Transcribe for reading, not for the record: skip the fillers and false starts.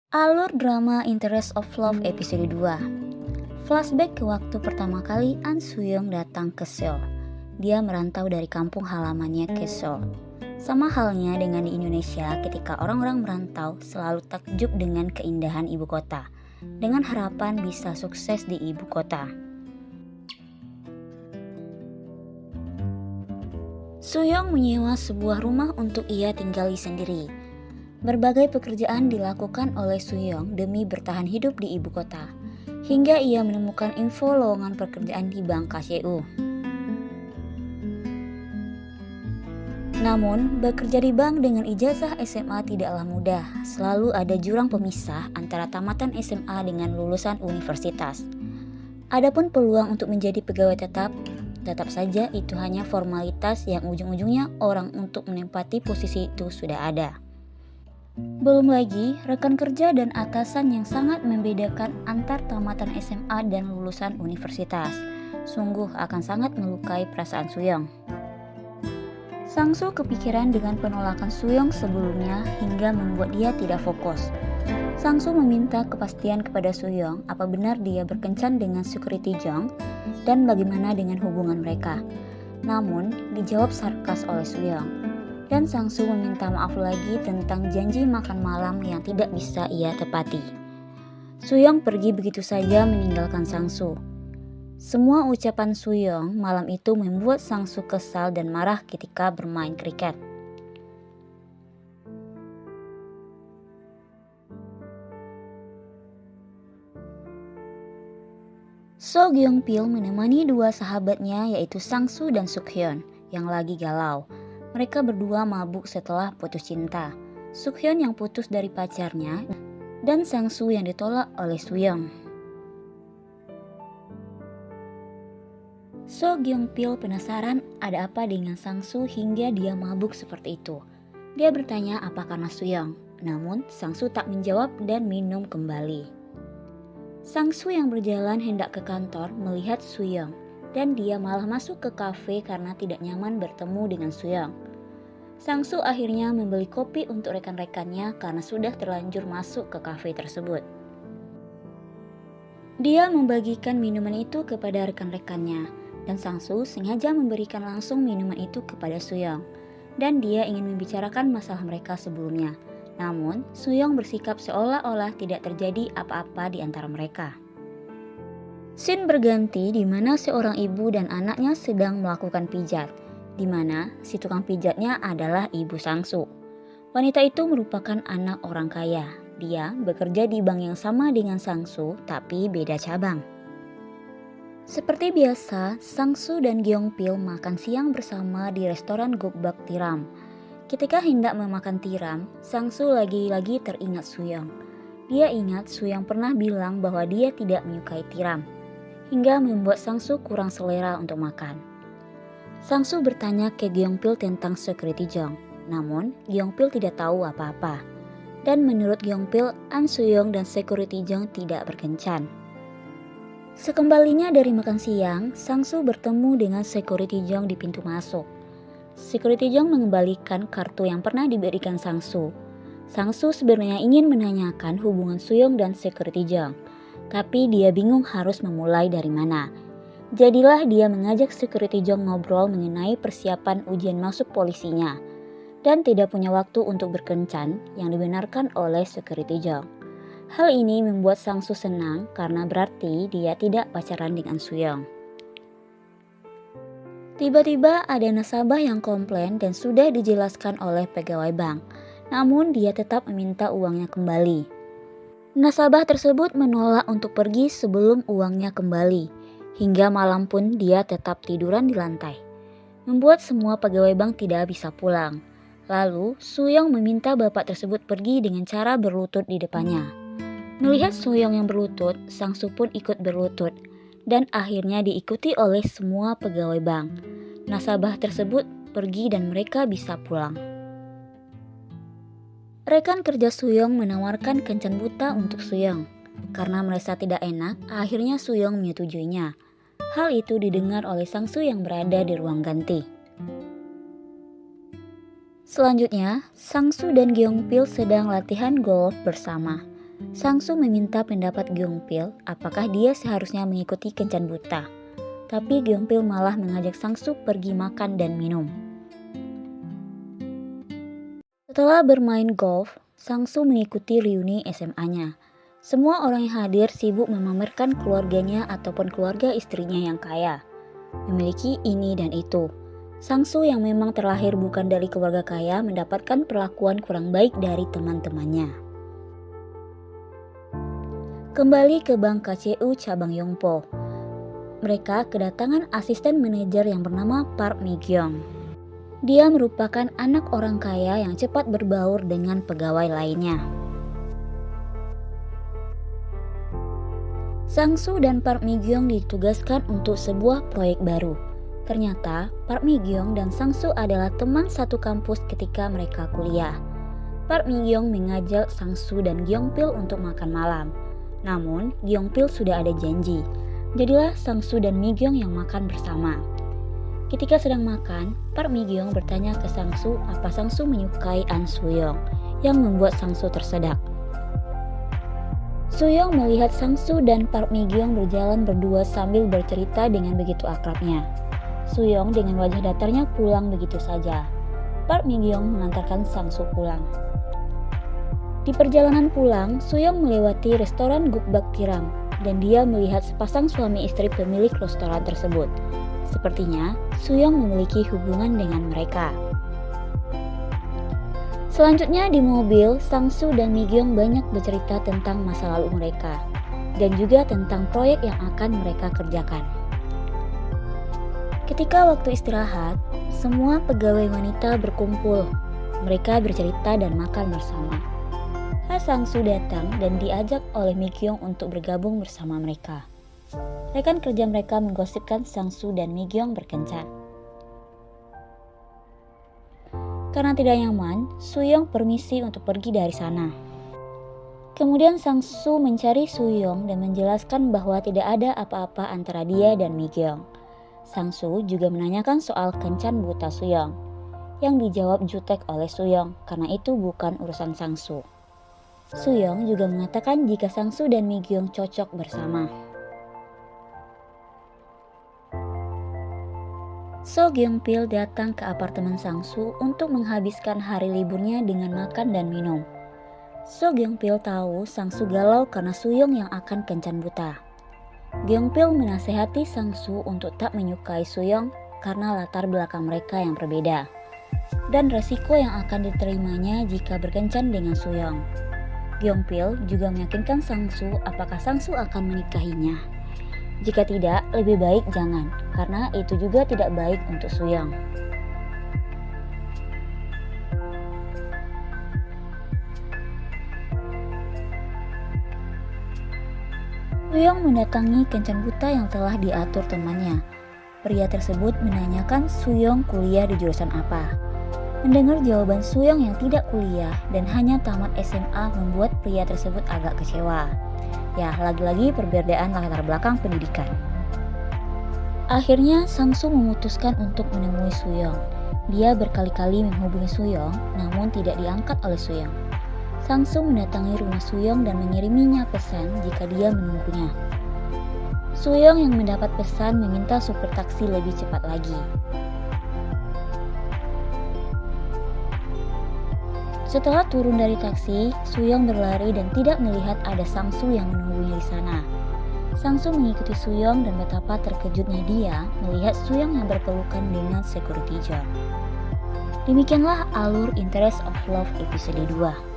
Alur drama Interest of Love episode 2. Flashback ke waktu pertama kali An Soo-young datang ke Seoul. Dia merantau dari kampung halamannya ke Seoul. Sama halnya dengan di Indonesia ketika orang-orang merantau selalu takjub dengan keindahan ibu kota, dengan harapan bisa sukses di ibu kota. Soo-young menyewa sebuah rumah untuk ia tinggali sendiri. Berbagai pekerjaan dilakukan oleh Soo-young demi bertahan hidup di ibu kota, hingga ia menemukan info lowongan pekerjaan di Bank KCU. Namun, bekerja di bank dengan ijazah SMA tidaklah mudah. Selalu ada jurang pemisah antara tamatan SMA dengan lulusan universitas. Adapun peluang untuk menjadi pegawai tetap saja itu hanya formalitas yang ujung-ujungnya orang untuk menempati posisi itu sudah ada. Belum lagi rekan kerja dan atasan yang sangat membedakan antar tamatan SMA dan lulusan universitas. Sungguh akan sangat melukai perasaan Soo-young. Sang-soo kepikiran dengan penolakan Soo-young sebelumnya hingga membuat dia tidak fokus. Sang-soo meminta kepastian kepada Soo-young apa benar dia berkencan dengan security Jung dan bagaimana dengan hubungan mereka. Namun dijawab sarkas oleh Soo-young. Dan Sang-soo meminta maaf lagi tentang janji makan malam yang tidak bisa ia tepati. Soo-young pergi begitu saja meninggalkan Sang-soo. Semua ucapan Soo-young malam itu membuat Sang-soo kesal dan marah ketika bermain kriket. So Gyeong-pil menemani dua sahabatnya yaitu Sang-soo dan Suk-hyun yang lagi galau. Mereka berdua mabuk setelah putus cinta. Suk-hyun yang putus dari pacarnya dan Sang-soo yang ditolak oleh Soo-young. So Gyeong-pil penasaran ada apa dengan Sang-soo hingga dia mabuk seperti itu. Dia bertanya apa karena Soo-young, namun Sang-soo tak menjawab dan minum kembali. Sang-soo yang berjalan hendak ke kantor melihat Soo-young. Dan dia malah masuk ke kafe karena tidak nyaman bertemu dengan Soo-young. Sang-soo akhirnya membeli kopi untuk rekan-rekannya karena sudah terlanjur masuk ke kafe tersebut. Dia membagikan minuman itu kepada rekan-rekannya dan Sang-soo sengaja memberikan langsung minuman itu kepada Soo-young. Dan dia ingin membicarakan masalah mereka sebelumnya. Namun, Soo-young bersikap seolah-olah tidak terjadi apa-apa di antara mereka. Scene berganti di mana seorang ibu dan anaknya sedang melakukan pijat, di mana si tukang pijatnya adalah ibu Sang-soo. Wanita itu merupakan anak orang kaya. Dia bekerja di bank yang sama dengan Sang-soo tapi beda cabang. Seperti biasa, Sang-soo dan Gyeong-pil makan siang bersama di restoran Gokbak Tiram. Ketika hendak memakan tiram, Sang-soo lagi-lagi teringat Soo-young. Dia ingat Soo-young pernah bilang bahwa dia tidak menyukai tiram, hingga membuat Sang-soo kurang selera untuk makan. Sang-soo bertanya ke Gyeong-pil tentang security Jung, namun Gyeong-pil tidak tahu apa-apa. Dan menurut Gyeong-pil, An Soo-young dan security Jung tidak berkencan. Sekembalinya dari makan siang, Sang-soo bertemu dengan security Jung di pintu masuk. Security Jung mengembalikan kartu yang pernah diberikan Sang-soo. Sang-soo sebenarnya ingin menanyakan hubungan Soo-young dan security Jung. Tapi dia bingung harus memulai dari mana. Jadilah dia mengajak security Jung ngobrol mengenai persiapan ujian masuk polisinya dan tidak punya waktu untuk berkencan yang dibenarkan oleh security Jung. Hal ini membuat Sang-soo senang karena berarti dia tidak pacaran dengan Soo-young. Tiba-tiba ada nasabah yang komplain dan sudah dijelaskan oleh pegawai bank, namun dia tetap meminta uangnya kembali. Nasabah tersebut menolak untuk pergi sebelum uangnya kembali, hingga malam pun dia tetap tiduran di lantai. Membuat semua pegawai bank tidak bisa pulang. Lalu, Soo-young meminta bapak tersebut pergi dengan cara berlutut di depannya. Melihat Soo-young yang berlutut, Sang-soo pun ikut berlutut, dan akhirnya diikuti oleh semua pegawai bank. Nasabah tersebut pergi dan mereka bisa pulang. Rekan kerja Soo-young menawarkan kencan buta untuk Soo-young. Karena merasa tidak enak, akhirnya Soo-young menyetujuinya. Hal itu didengar oleh Sang-soo yang berada di ruang ganti. Selanjutnya, Sang-soo dan Gyeong-pil sedang latihan golf bersama. Sang-soo meminta pendapat Gyeongpil apakah dia seharusnya mengikuti kencan buta. Tapi Gyeongpil malah mengajak Sang-soo pergi makan dan minum. Setelah bermain golf, Sang-soo mengikuti reuni SMA-nya. Semua orang yang hadir sibuk memamerkan keluarganya ataupun keluarga istrinya yang kaya, memiliki ini dan itu. Sang-soo yang memang terlahir bukan dari keluarga kaya mendapatkan perlakuan kurang baik dari teman-temannya. Kembali ke Bank KCU cabang Yongpo. Mereka kedatangan asisten manajer yang bernama Park Mi-gyong. Dia merupakan anak orang kaya yang cepat berbaur dengan pegawai lainnya. Sang-soo dan Park Mi-gyong ditugaskan untuk sebuah proyek baru. Ternyata, Park Mi-gyong dan Sang-soo adalah teman satu kampus ketika mereka kuliah. Park Mi-gyong mengajak Sang-soo dan Gyeongpil untuk makan malam. Namun, Gyeongpil sudah ada janji. Jadilah Sang-soo dan Mi-gyong yang makan bersama. Ketika sedang makan, Park Mi-gyong bertanya ke Sang-soo apa Sang-soo menyukai An Soo-young, yang membuat Sang-soo tersedak. Soo-young melihat Sang-soo dan Park Mi-gyong berjalan berdua sambil bercerita dengan begitu akrabnya. Soo-young dengan wajah datarnya pulang begitu saja. Park Mi-gyong mengantarkan Sang-soo pulang. Di perjalanan pulang, Soo-young melewati restoran Gukbak Tiram dan dia melihat sepasang suami istri pemilik restoran tersebut. Sepertinya Soo-young memiliki hubungan dengan mereka. Selanjutnya di mobil, Sang-soo dan Mi-gyong banyak bercerita tentang masa lalu mereka dan juga tentang proyek yang akan mereka kerjakan. Ketika waktu istirahat, semua pegawai wanita berkumpul. Mereka bercerita dan makan bersama. Sang-soo datang dan diajak oleh Mi-gyong untuk bergabung bersama mereka. Rekan kerja mereka menggosipkan Sang-soo dan Mi-gyong berkencan. Karena tidak nyaman, Soo-young permisi untuk pergi dari sana. Kemudian Sang-soo mencari Soo-young dan menjelaskan bahwa tidak ada apa-apa antara dia dan Mi-gyong. Sang-soo juga menanyakan soal kencan buta Soo-young, yang dijawab jutek oleh Soo-young karena itu bukan urusan Sang-soo. Soo-young juga mengatakan jika Sang-soo dan Mi-gyong cocok bersama. So Gyeongpil datang ke apartemen Sang-soo untuk menghabiskan hari liburnya dengan makan dan minum. So Gyeongpil tahu Sang-soo galau karena Soo-young yang akan kencan buta. Gyeongpil menasehati Sang-soo untuk tak menyukai Soo-young karena latar belakang mereka yang berbeda dan resiko yang akan diterimanya jika berkencan dengan Soo-young. Gyeongpil juga meyakinkan Sang-soo apakah Sang-soo akan menikahinya. Jika tidak, lebih baik jangan, karena itu juga tidak baik untuk Soo-young. Soo-young mendatangi kencan buta yang telah diatur temannya. Pria tersebut menanyakan Soo-young kuliah di jurusan apa. Mendengar jawaban Soo-young yang tidak kuliah dan hanya tamat SMA membuat pria tersebut agak kecewa. Ya, lagi-lagi perbedaan latar belakang pendidikan. Akhirnya Sang-soo memutuskan untuk menemui Soo-young. Dia berkali-kali menghubungi Soo-young, namun tidak diangkat oleh Soo-young. Sang-soo mendatangi rumah Soo-young dan mengiriminya pesan jika dia menunggunya. Soo-young yang mendapat pesan meminta supir taksi lebih cepat lagi. Setelah turun dari taksi, Soo-young berlari dan tidak melihat ada Sang-soo yang menunggunya di sana. Sang-soo mengikuti Soo-young dan betapa terkejutnya dia melihat Soo-young yang berpelukan dengan security guard. Demikianlah alur Interest of Love episode 2.